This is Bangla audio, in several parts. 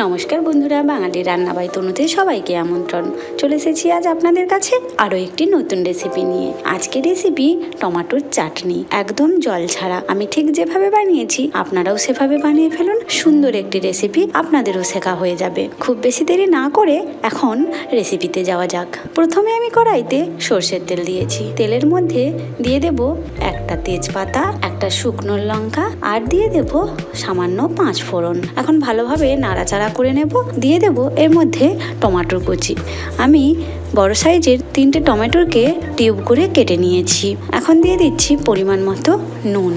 নমস্কার বন্ধুরা, বাঙালি রান্না বাই তনুতে সবাইকে আমন্ত্রণ। চলে এসেছি আজ আপনাদের কাছে আরও একটি নতুন রেসিপি নিয়ে। আজকের রেসিপি টমেটোর চাটনি, একদম জল ছাড়া। আমি ঠিক যেভাবে বানিয়েছি আপনারাও সেভাবে বানিয়ে ফেলুন। সুন্দর একটি রেসিপি, আপনাদেরও শেখা হয়ে যাবে। খুব বেশি দেরি না করে এখন রেসিপিতে যাওয়া যাক। প্রথমে আমি কড়াইতে সর্ষের তেল দিয়েছি। তেলের মধ্যে দিয়ে দেব একটা তেজপাতা, একটা শুকনো লঙ্কা আর দিয়ে দেব সামান্য 5 ফোড়ন। এখন ভালোভাবে নাড়াচাড়া করে নেব। দিয়ে দেব এর মধ্যে টমেটোর কুচি। আমি বড় সাইজের 3টে টমেটোকে টিউব করে কেটে নিয়েছি। এখন দিয়ে দিচ্ছি পরিমাণ মতো নুন।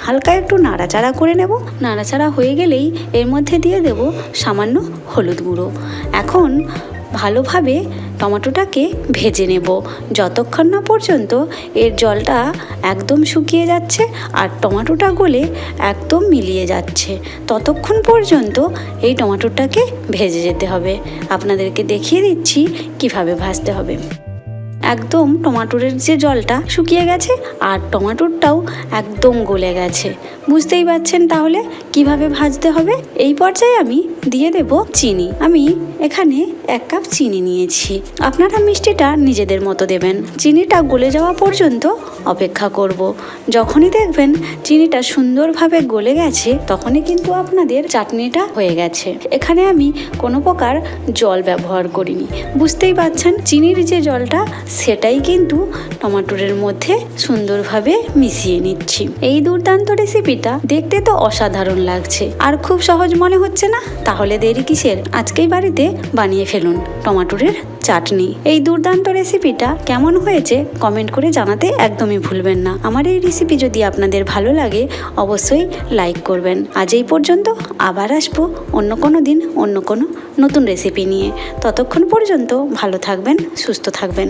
হালকা একটু নাড়াচাড়া করে নেব। নাড়াচাড়া হয়ে গেলেই এর মধ্যে দিয়ে দেব সামান্য হলুদ গুঁড়ো। এখন ভালোভাবে টমেটোটাকে ভেজে নেব যতক্ষণ না পর্যন্ত এর জলটা একদম শুকিয়ে যাচ্ছে আর টমেটোটা গলে একদম মিলিয়ে যাচ্ছে। ততক্ষণ পর্যন্ত এই টমেটোটাকে ভেজে যেতে হবে। আপনাদেরকে দেখিয়ে দিচ্ছি কিভাবে ভাজতে হবে। একদম টমেটোর যে জলটা শুকিয়ে গেছে আর টমেটোটাও একদম গলে গেছে। বুঝতেই পারছেন তাহলে কিভাবে ভাজতে হবে। এই পর্যায়ে আমি দিয়ে দেব চিনি। আমি এখানে 1 কাপ চিনি নিয়েছি। আপনারা মিষ্টিটা নিজেদের মতো দেবেন। চিনিটা গলে যাওয়া পর্যন্ত অপেক্ষা করব। যখনই দেখবেন চিনিটা সুন্দরভাবে গলে গেছে তখনই কিন্তু আপনাদের চাটনিটা হয়ে গেছে। এখানে আমি কোনো প্রকার জল ব্যবহার করিনি। বুঝতেই পারছেন চিনির যে জলটা সেটাই কিন্তু টমেটোর মধ্যে সুন্দরভাবে মিশিয়ে নিচ্ছি। এই দুর্দান্ত রেসিপিটা দেখতে তো অসাধারণ লাগছে আর খুব সহজ মনে হচ্ছে না? তাহলে দেরি কিসের? আজকেই বাড়িতে বানিয়ে ফেলুন টমেটোর চাটনি। এই দুর্দান্ত রেসিপিটা কেমন হয়েছে কমেন্ট করে জানাতে একদমই ভুলবেন না। আমার এই রেসিপি যদি আপনাদের ভালো লাগে অবশ্যই লাইক করবেন। আজ এই পর্যন্ত, আবার আসবো অন্য কোনো দিন অন্য কোনো নতুন রেসিপি নিয়ে। ততক্ষণ পর্যন্ত ভালো থাকবেন, সুস্থ থাকবেন।